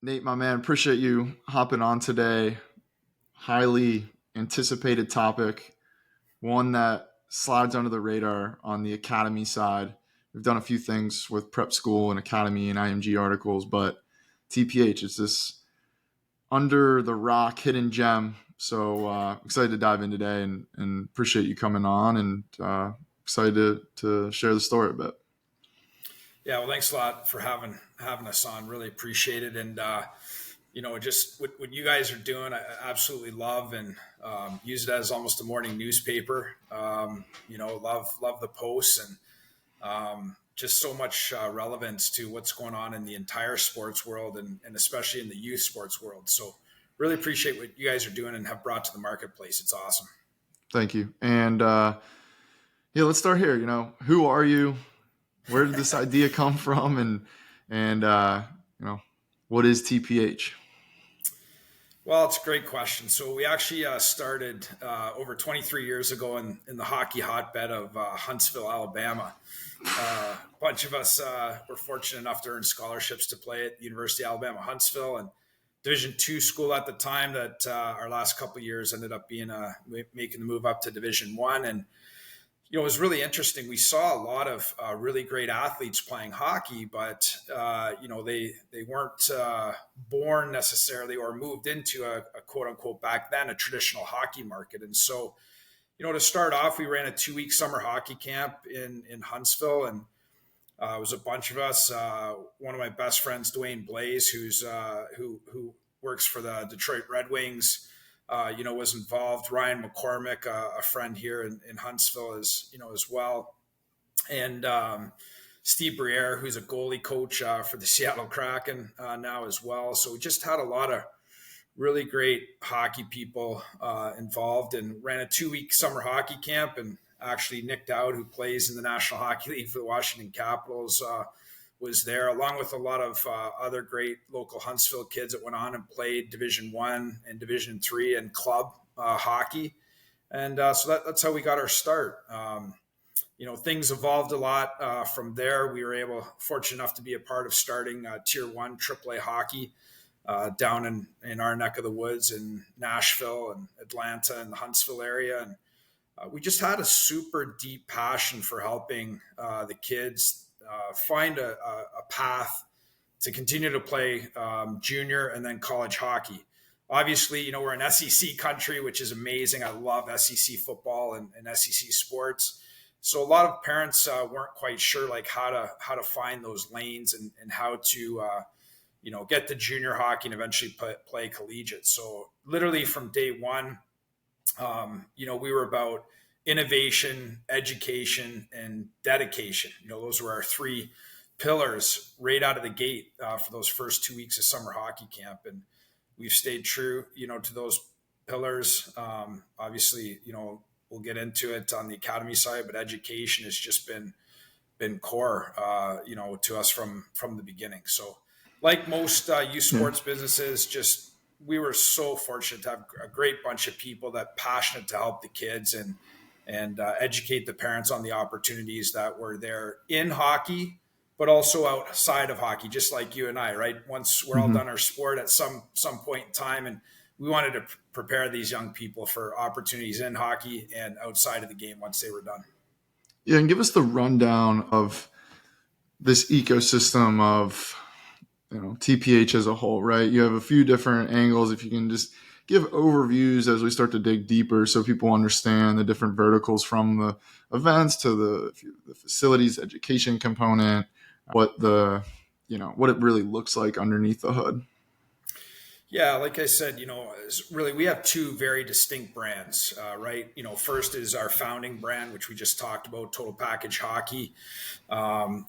Nate, my man, appreciate you hopping on today. Highly anticipated topic, one that slides under the radar on the Academy side. We've done a few things with prep school and Academy and IMG articles, but TPH is this under the rock hidden gem. So excited to dive in today and appreciate you coming on and excited to share the story a bit. Yeah, well, thanks a lot for having us on. Really appreciate it, and just what you guys are doing, I absolutely love and use it as almost a morning newspaper. Love the posts and just so much relevance to what's going on in the entire sports world and especially in the youth sports world. So, really appreciate what you guys are doing and have brought to the marketplace. It's awesome. Thank you. And let's start here. Who are you? Where did this idea come from? And what is TPH? Well, it's a great question. So we actually started over 23 years ago in the hockey hotbed of Huntsville, Alabama. A bunch of us were fortunate enough to earn scholarships to play at the University of Alabama, Huntsville, and Division II school at the time. That our last couple of years ended up being making the move up to Division I. And it was really interesting. We saw a lot of really great athletes playing hockey, but they weren't born necessarily or moved into a quote unquote back then a traditional hockey market. And so, to start off, we ran a 2-week summer hockey camp in Huntsville, and it was a bunch of us. One of my best friends, Dwayne Blaze, who works for the Detroit Red Wings, was involved. Ryan McCormick, a friend here in Huntsville, as well. And Steve Briere, who's a goalie coach for the Seattle Kraken now as well. So we just had a lot of really great hockey people involved and ran a 2-week summer hockey camp. And actually Nick Dowd, who plays in the National Hockey League for the Washington Capitals, was there, along with a lot of other great local Huntsville kids that went on and played Division I and Division III and club hockey. And so that's how we got our start. Things evolved a lot from there. We were fortunate enough to be a part of starting Tier 1 AAA hockey down in our neck of the woods in Nashville and Atlanta and the Huntsville area. And we just had a super deep passion for helping the kids find a path to continue to play junior and then college hockey. Obviously, we're an SEC country, which is amazing. I love SEC football and SEC sports. So a lot of parents weren't quite sure how to find those lanes and how to get to junior hockey and eventually play collegiate. So literally from day one, we were about innovation, education, and dedication. Those were our 3 pillars right out of the gate for those first 2 weeks of summer hockey camp. And we've stayed true, to those pillars. Obviously, we'll get into it on the academy side, but education has just been core, to us from the beginning. So like most youth sports businesses, we were so fortunate to have a great bunch of people that passionate to help the kids and educate the parents on the opportunities that were there in hockey, but also outside of hockey, just like you and I, right? Once we're all done our sport at some point in time, and we wanted to prepare these young people for opportunities in hockey and outside of the game once they were done. Yeah, and give us the rundown of this ecosystem of TPH as a whole, right? You have a few different angles. If you can just give overviews as we start to dig deeper so people understand the different verticals from the events to the facilities education component, what it really looks like underneath the hood. Yeah, like I said, really we have 2 very distinct brands, right? First is our founding brand, which we just talked about, Total Package Hockey. And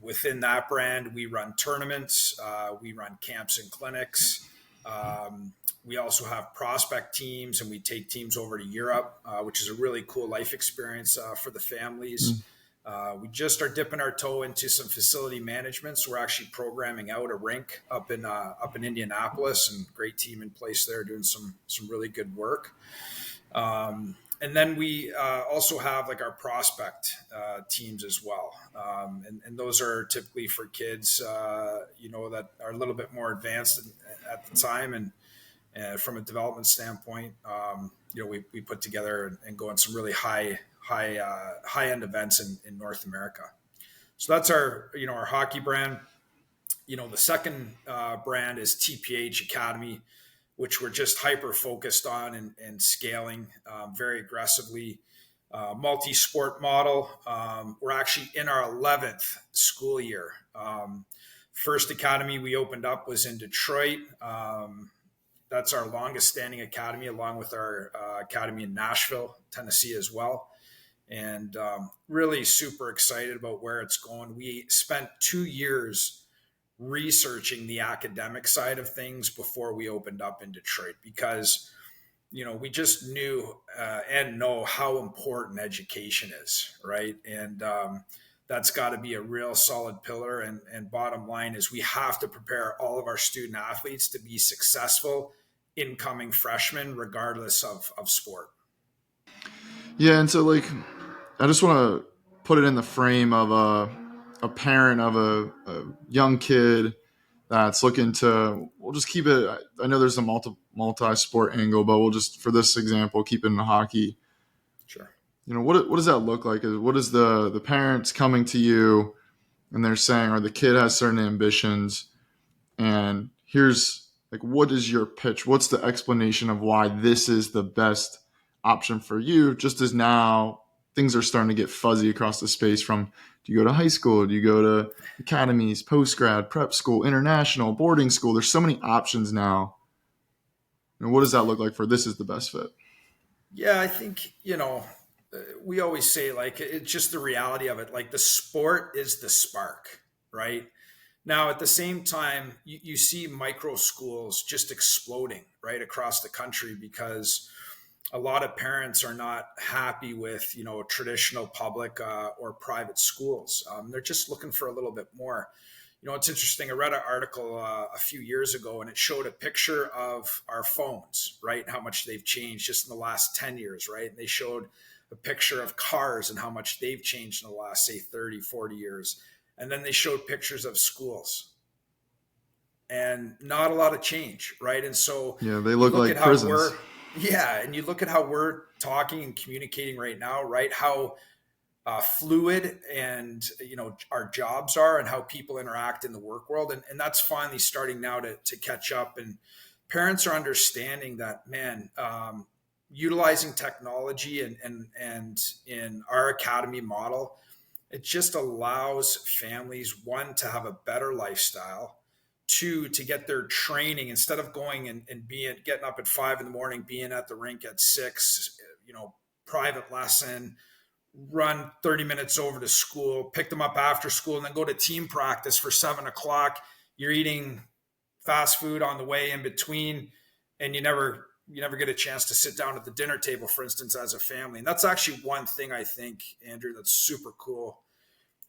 within that brand, we run tournaments, we run camps and clinics. We also have prospect teams, and we take teams over to Europe, which is a really cool life experience for the families. We just are dipping our toe into some facility management. So we're actually programming out a rink up in Indianapolis, and great team in place there doing some really good work. And And then we also have like our prospect teams as well. And those are typically for kids, that are a little bit more advanced at the time. And from a development standpoint, we put together and go on some really high end events in North America. So that's our hockey brand. The second brand is TPH Academy, which we're just hyper focused on and scaling very aggressively. Multi-sport model. We're actually in our 11th school year. First academy we opened up was in Detroit. That's our longest standing academy, along with our academy in Nashville, Tennessee as well. And really super excited about where it's going. We spent 2 years researching the academic side of things before we opened up in Detroit, because we just knew and know how important education is, right? And that's got to be a real solid pillar. And bottom line is we have to prepare all of our student athletes to be successful incoming freshmen, regardless of sport. Yeah, and so like I just want to put it in the frame of a parent of a young kid that's looking to. We'll just keep it. I know there's a multi-sport angle, but we'll just, for this example, keep it in hockey. Sure. What does that look like? What is the parents coming to you and they're saying, or the kid has certain ambitions, and here's like, what is your pitch? What's the explanation of why this is the best option for you? Just as now things are starting to get fuzzy across the space from, do you go to high school? Do you go to academies, post-grad, prep school, international, boarding school? There's so many options now. And what does that look like for this is the best fit? Yeah, I think, we always say, like, it's just the reality of it. Like, the sport is the spark, right? Now, at the same time, you see micro schools just exploding right across the country, because a lot of parents are not happy with, traditional public or private schools. They're just looking for a little bit more. It's interesting. I read an article a few years ago, and it showed a picture of our phones, right? How much they've changed just in the last 10 years, right? And they showed a picture of cars and how much they've changed in the last, say, 30, 40 years. And then they showed pictures of schools, and not a lot of change, right? And so Yeah, they you look look like at how prisons. and you look at how we're talking and communicating right now, right? How fluid and our jobs are, and how people interact in the work world, and that's finally starting now to catch up. And parents are understanding that, man. Utilizing technology and in our academy model, it just allows families, one, to have a better lifestyle, two, to get their training instead of going and getting up at 5 a.m, being at the rink at 6, private lesson, run 30 minutes over to school, pick them up after school, and then go to team practice for 7 o'clock. You're eating fast food on the way in between, and you never get a chance to sit down at the dinner table, for instance, as a family. And that's actually one thing I think, Andrew, that's super cool,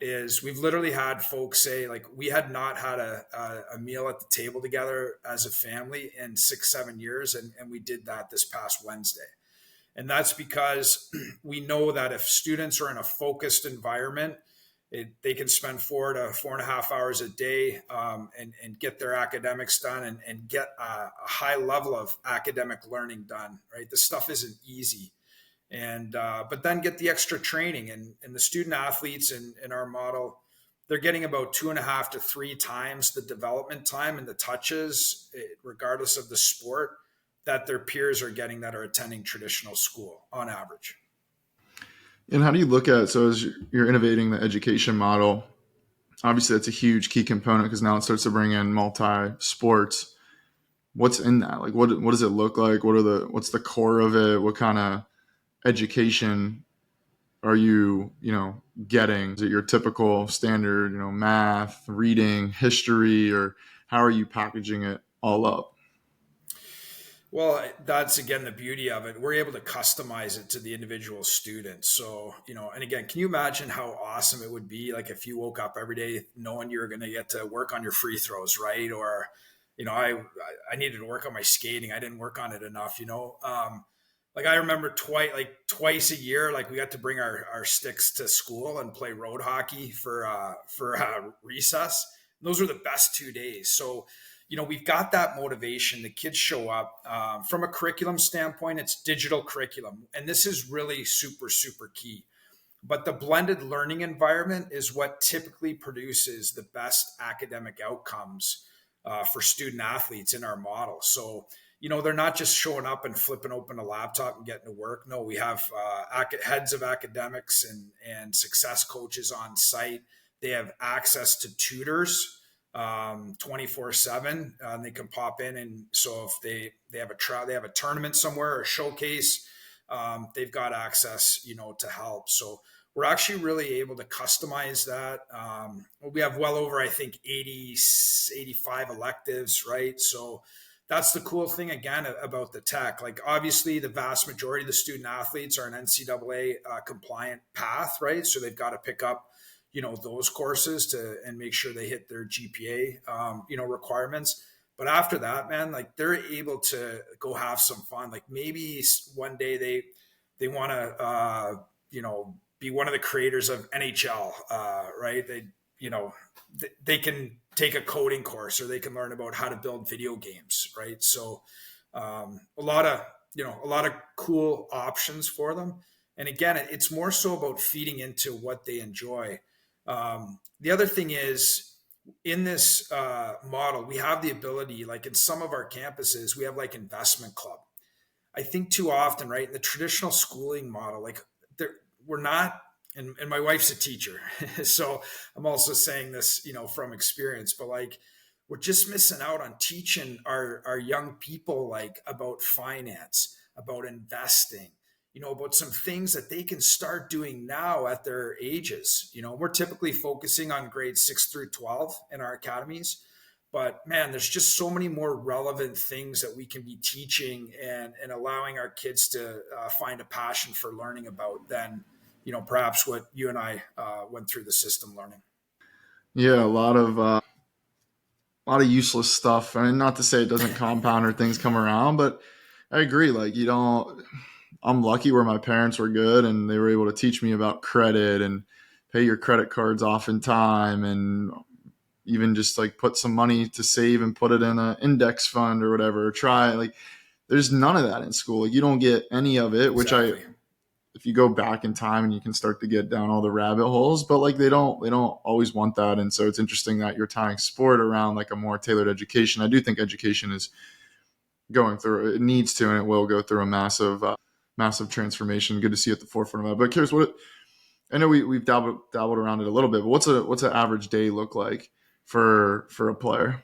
is we've literally had folks say, like, we had not had a meal at the table together as a family in 6-7 years. And we did that this past Wednesday. And that's because we know that if students are in a focused environment, they can spend 4 to 4.5 hours a day and get their academics done and get a high level of academic learning done, right? This stuff isn't easy. And but then get the extra training, and the student athletes in our model, they're getting about 2.5 to 3 times the development time and the touches, regardless of the sport, that their peers are getting that are attending traditional school on average. And how do you look at, so as you're innovating the education model, obviously that's a huge key component because now it starts to bring in multi-sports. What's in that? Like, what does it look like? What's the core of it? What kind of education are you getting? Is it your typical standard, math, reading, history, or how are you packaging it all up? Well, that's again the beauty of it. We're able to customize it to the individual student. So, and again, can you imagine how awesome it would be, like, if you woke up every day knowing you were going to get to work on your free throws, right? Or, I needed to work on my skating. I didn't work on it enough, Like I remember twice a year, like we got to bring our sticks to school and play road hockey for recess. And those were the best 2 days. So, we've got that motivation. The kids show up. From a curriculum standpoint, it's digital curriculum, and this is really super super key. But the blended learning environment is what typically produces the best academic outcomes for student athletes in our model. So, they're not just showing up and flipping open a laptop and getting to work. No, we have heads of academics and success coaches on site. They have access to tutors 24/7. And they can pop in. And so if they have they have a tournament somewhere or a showcase, they've got access, to help. So we're actually really able to customize that. We have well over, I think, 85 electives, right? So that's the cool thing, again, about the tech. Like, obviously, the vast majority of the student athletes are an NCAA compliant path, right? So they've got to pick up, those courses and make sure they hit their GPA, requirements. But after that, man, like they're able to go have some fun. Like maybe one day they want to, be one of the creators of NHL, right? They can take a coding course, or they can learn about how to build video games, right? So a lot of cool options for them. And again, it's more so about feeding into what they enjoy. The other thing is, in this model, we have the ability, like in some of our campuses, we have like investment club. I think too often, right, in the traditional schooling model, like we're not, and my wife's a teacher, so I'm also saying this, from experience, but like we're just missing out on teaching our young people like about finance, about investing, about some things that they can start doing now at their ages. We're typically focusing on grades 6 through 12 in our academies. But man, there's just so many more relevant things that we can be teaching and allowing our kids to find a passion for learning about than, perhaps what you and I went through the system learning. Yeah, a lot of useless stuff. I mean, not to say it doesn't compound or things come around, but I agree. Like, you don't, I'm lucky where my parents were good and they were able to teach me about credit and pay your credit cards off in time, and even just like put some money to save and put it in an index fund or whatever. Try, like, there's none of that in school. Like, you don't get any of it, which Exactly. if you go back in time and you can start to get down all the rabbit holes, but like they don't always want that. And so it's interesting that you're tying sport around like a more tailored education. I do think education is going through, it needs to, and it will go through a massive transformation. Good to see you at the forefront of that. But curious, I know we've dabbled around it a little bit, but what's an average day look like for a player?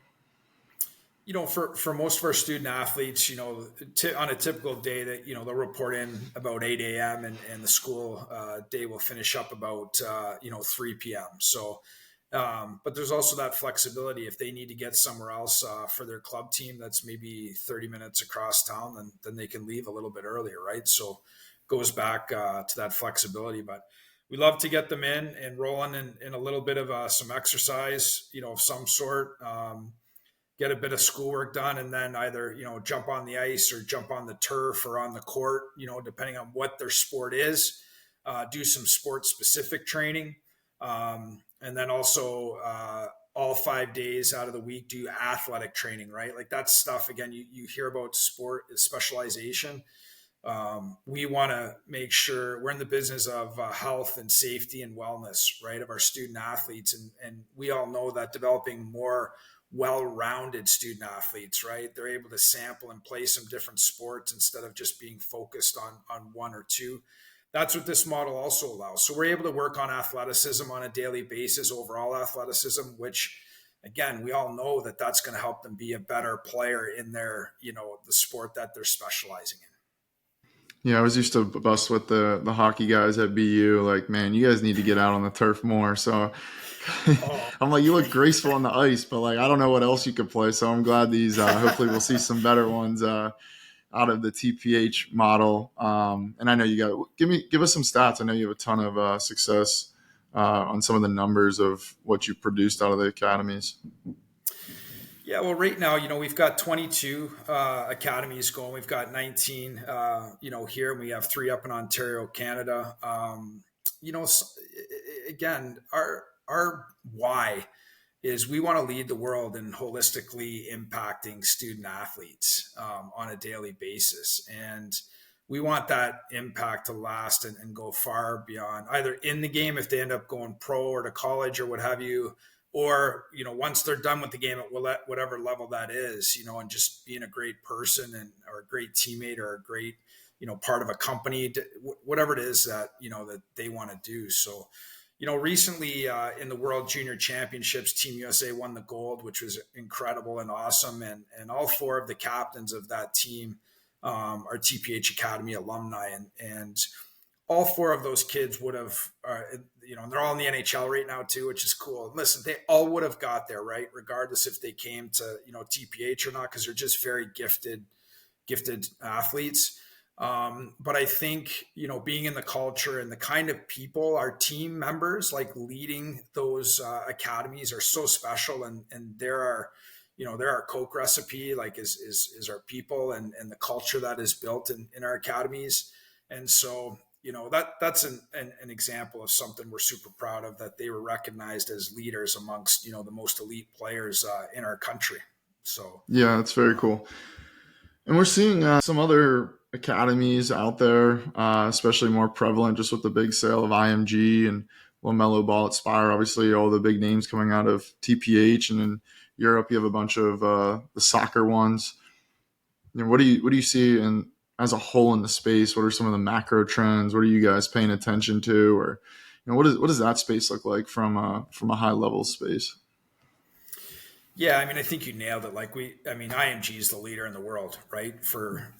For most of our student athletes, on a typical day that, they'll report in about 8 a.m. and the school day will finish up about, 3 p.m. So, but there's also that flexibility. If they need to get somewhere else for their club team that's maybe 30 minutes across town, then they can leave a little bit earlier, right? So goes back to that flexibility. But we love to get them in and rolling in a little bit of some exercise, of some sort. Get a bit of schoolwork done, and then either, jump on the ice or jump on the turf or on the court, depending on what their sport is, do some sport specific training. And then also all 5 days out of the week, do athletic training, right? Like that's stuff, again, you hear about sport specialization. We want to make sure we're in the business of health and safety and wellness, right, of our student athletes. And we all know that developing more well-rounded student athletes, right, they're able to sample and play some different sports instead of just being focused on one or two. That's what this model also allows. So we're able to work on athleticism on a daily basis, overall athleticism, which again, we all know that that's going to help them be a better player in their, the sport that they're specializing in. Yeah, I was used to bust with the hockey guys at BU. Like, man, you guys need to get out on the turf more. So Oh, I'm like, you look graceful on the ice, but like, I don't know what else you could play. So I'm glad these. Hopefully, we'll see some better ones out of the TPH model. And I know you got give us some stats. I know you have a ton of success on some of the numbers of what you produced out of the academies. Yeah, well, right now, we've got 22 academies going. We've got 19, here, and we have 3 up in Ontario, Canada. Again, our why is we want to lead the world in holistically impacting student athletes on a daily basis. And we want that impact to last and go far beyond either in the game if they end up going pro or to college or what have you, or once they're done with the game at whatever level that is, and just being a great person and or a great teammate or a great part of a company, whatever it is that that they want to do. So recently in the World Junior Championships, Team USA won the gold, which was incredible and awesome. And all 4 of the captains of that team are TPH Academy alumni. And all 4 of those kids would have, and they're all in the NHL right now too, which is cool. And listen, they all would have got there, right? Regardless if they came to, TPH or not, because they're just very gifted athletes. But I think, being in the culture and the kind of people, our team members, like leading those academies are so special. And they're our Coke recipe, like is our people and the culture that is built in our academies. And so, that's an example of something we're super proud of, that they were recognized as leaders amongst, the most elite players in our country. So, Yeah, that's very cool. And we're seeing some other academies out there, especially more prevalent just with the big sale of IMG and LaMelo Ball at Spire. Obviously, all the big names coming out of TPH, and in Europe, you have a bunch of the soccer ones. What do you see as a whole in the space? What are some of the macro trends? What are you guys paying attention to, or what does that space look like from a high level space? Yeah, I think you nailed it. IMG is the leader in the world, right? For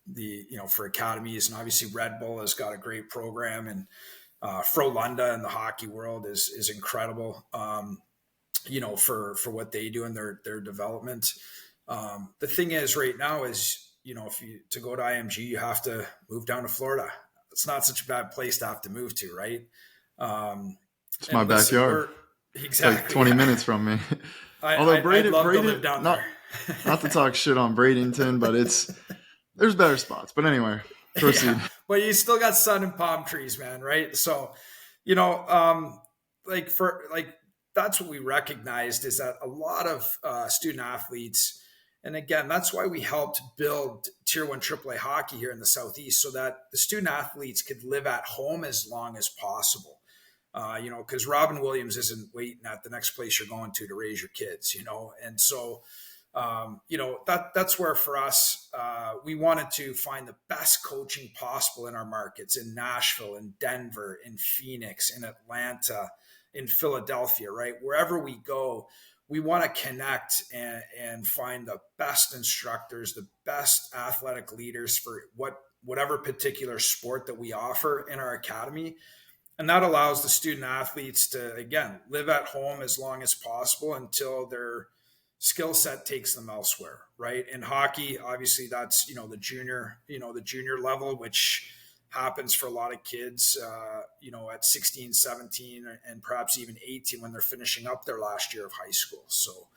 the, for academies, and obviously Red Bull has got a great program, and Frolunda in the hockey world is incredible. For what they do in their development. The thing is right now is, to go to IMG, you have to move down to Florida. It's not such a bad place to have to move to, right? It's my backyard. Exactly. It's like 20 minutes from me. Although I'd love to live down there. Not to talk shit on Bradenton, but there's better spots. But anyway, proceed. Yeah, but you still got sun and palm trees, man, right? So, that's what we recognized, is that a lot of student athletes, and again, that's why we helped build Tier 1 AAA hockey here in the Southeast, so that the student athletes could live at home as long as possible. Because Robin Williams isn't waiting at the next place you're going to raise your kids, and so, that's where for us, we wanted to find the best coaching possible in our markets, in Nashville, in Denver, in Phoenix, in Atlanta, in Philadelphia, right? Wherever we go, we want to connect and find the best instructors, the best athletic leaders for whatever particular sport that we offer in our academy. And that allows the student athletes to, again, live at home as long as possible until their skill set takes them elsewhere, right? In hockey, obviously that's, the junior level, which happens for a lot of kids, at 16, 17, and perhaps even 18 when they're finishing up their last year of high school. So,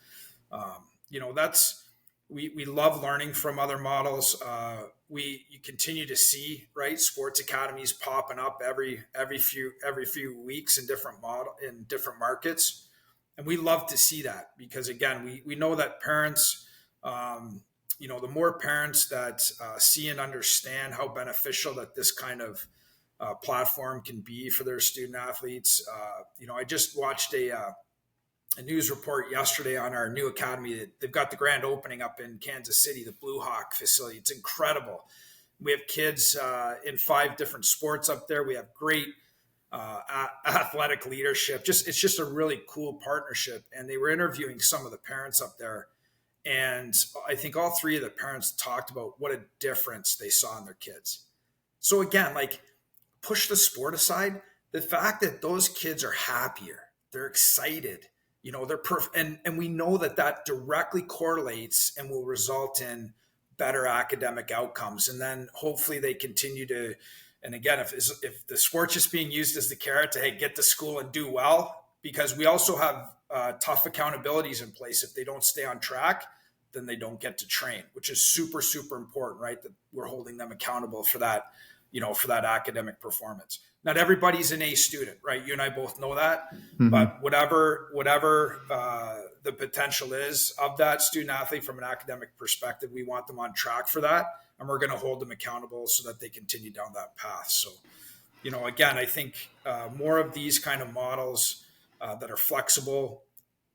we love learning from other models. You continue to see, right, sports academies popping up every few weeks in different markets. And we love to see that, because again, we know that parents, the more parents that see and understand how beneficial that this kind of platform can be for their student athletes. I just watched a news report yesterday on our new academy. They've got the grand opening up in Kansas City, the Blue Hawk facility. It's incredible. We have kids in 5 different sports up there. We have great athletic leadership. It's just a really cool partnership. And they were interviewing some of the parents up there, and I think all 3 of the parents talked about what a difference they saw in their kids. So again, push the sport aside, the fact that those kids are happier, they're excited, and we know that directly correlates and will result in better academic outcomes. And then hopefully they continue to, and again, if the sport's just being used as the carrot to, hey, get to school and do well, because we also have tough accountabilities in place. If they don't stay on track, then they don't get to train, which is super, super important, right? That we're holding them accountable for that, for that academic performance. Not everybody's an A student, right? You and I both know that, but whatever the potential is of that student athlete from an academic perspective, we want them on track for that, and we're going to hold them accountable so that they continue down that path. So, again, I think more of these kind of models that are flexible,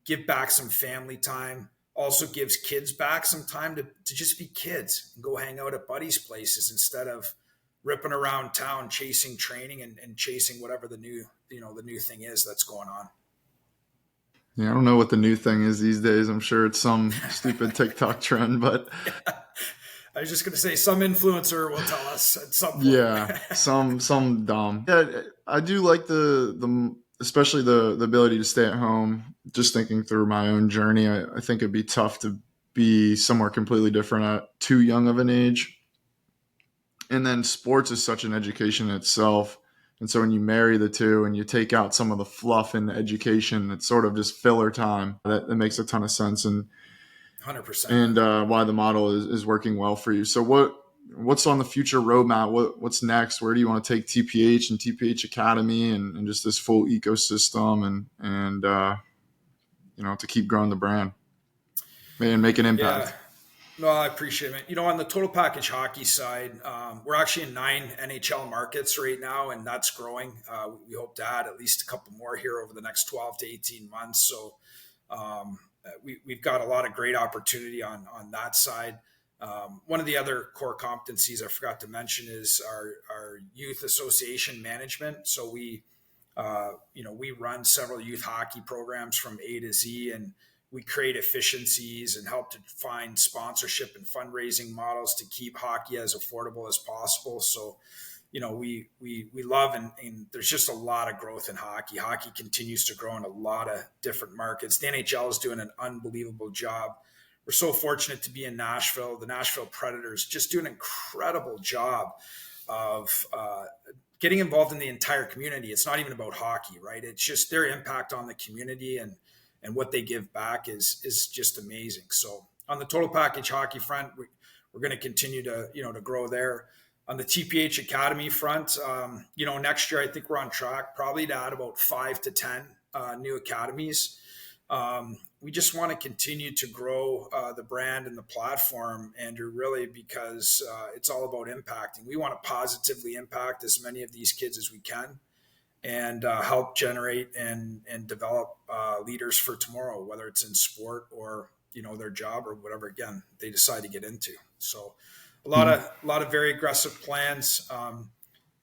give back some family time, also gives kids back some time to just be kids and go hang out at buddies' places instead of ripping around town chasing training and chasing whatever the new thing is that's going on. Yeah, I don't know what the new thing is these days. I'm sure it's some stupid TikTok trend, but I was just going to say some influencer will tell us at some point. Yeah, some dumb. Yeah, I do like the especially the ability to stay at home. Just thinking through my own journey, I think it'd be tough to be somewhere completely different at too young of an age. And then sports is such an education in itself. And so when you marry the two and you take out some of the fluff in the education, it's sort of just filler time. That makes a ton of sense. And 100%. And why the model is working well for you. So what's on the future roadmap? What's next? Where do you want to take TPH and TPH Academy and just this full ecosystem and to keep growing the brand and make an impact? Yeah. No, I appreciate it. On the total package hockey side, we're actually in 9 NHL markets right now, and that's growing. We hope to add at least a couple more here over the next 12 to 18 months. So we've got a lot of great opportunity on that side. One of the other core competencies I forgot to mention is our youth association management. So we run several youth hockey programs from A to Z, and we create efficiencies and help to find sponsorship and fundraising models to keep hockey as affordable as possible. So, we love and there's just a lot of growth in hockey. Hockey continues to grow in a lot of different markets. The NHL is doing an unbelievable job. We're so fortunate to be in Nashville. The Nashville Predators just do an incredible job of getting involved in the entire community. It's not even about hockey, right? It's just their impact on the community and what they give back is just amazing. So on the total package hockey front, we're going to continue to grow there. On the TPH Academy front, next year I think we're on track probably to add about 5 to 10 new academies. We just want to continue to grow the brand and the platform, Andrew, really because it's all about impacting. We want to positively impact as many of these kids as we can and help generate and develop leaders for tomorrow, whether it's in sport or their job or whatever again they decide to get into. So a lot of very aggressive plans.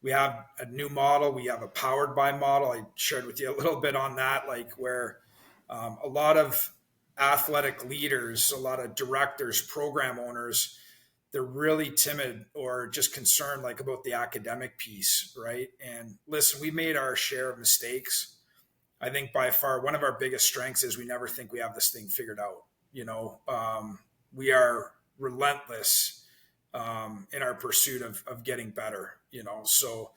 We have a new model. We have a powered by model. I shared with you a little bit on that, like where a lot of athletic leaders, a lot of directors, program owners, they're really timid or just concerned like about the academic piece, right? And listen, we made our share of mistakes. I think by far one of our biggest strengths is we never think we have this thing figured out. We are relentless in our pursuit of getting better. So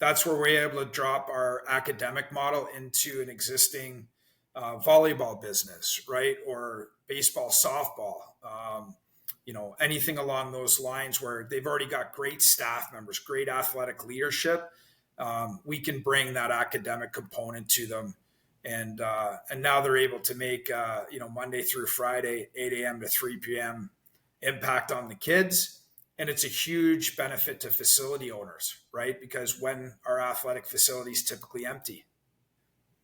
that's where we're able to drop our academic model into an existing volleyball business, right? Or baseball, softball. Anything along those lines where they've already got great staff members, great athletic leadership. We can bring that academic component to them. And now they're able to make, Monday through Friday, 8 a.m. to 3 p.m. impact on the kids. And it's a huge benefit to facility owners, right? Because when our athletic facilities typically empty,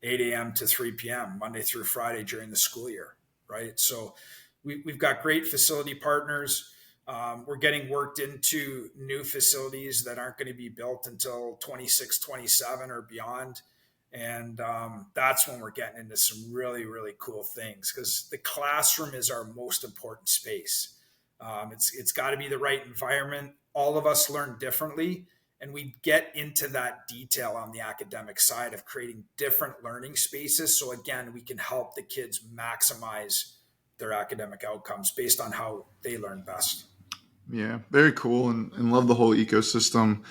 8 a.m. to 3 p.m., Monday through Friday during the school year, right? So we've got great facility partners. We're getting worked into new facilities that aren't going to be built until 26, 27 or beyond. And that's when we're getting into some really, really cool things because the classroom is our most important space. It's got to be the right environment. All of us learn differently. And we get into that detail on the academic side of creating different learning spaces. So again, we can help the kids maximize their academic outcomes based on how they learn best. Yeah, very cool and love the whole ecosystem.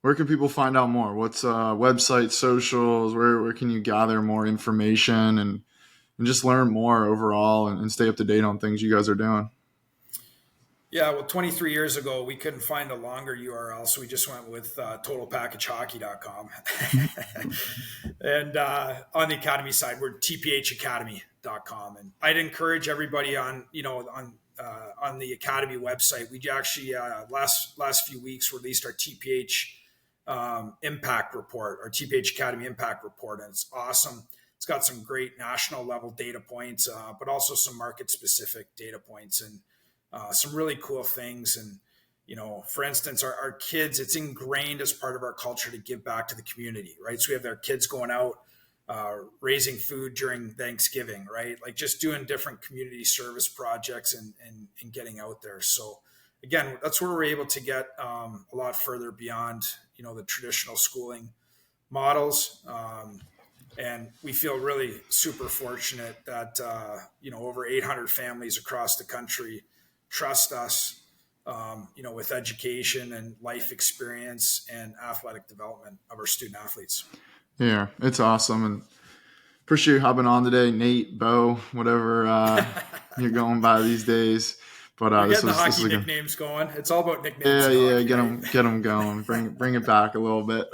where can people find out more? What's website, socials? Where can you gather more information and just learn more overall and stay up to date on things you guys are doing? Yeah, well, 23 years ago, we couldn't find a longer URL, so we just went with totalpackagehockey.com. And on the Academy side, we're tphacademy.com. And I'd encourage everybody on the Academy website. We actually last few weeks released our TPH impact report, our TPH Academy impact report, and it's awesome. It's got some great national level data points, but also some market specific data points and some really cool things. And, for instance, our kids, it's ingrained as part of our culture to give back to the community, right? So we have our kids going out, raising food during Thanksgiving, right? Like just doing different community service projects and getting out there. So again, that's where we're able to get a lot further beyond, the traditional schooling models. And we feel really super fortunate that, over 800 families across the country trust us, with education and life experience and athletic development of our student athletes. Yeah, it's awesome. And appreciate you hopping on today, Nate, Bo, whatever you're going by these days. But we're getting the hockey nicknames going. It's all about nicknames. Yeah, get them going. Bring it back a little bit.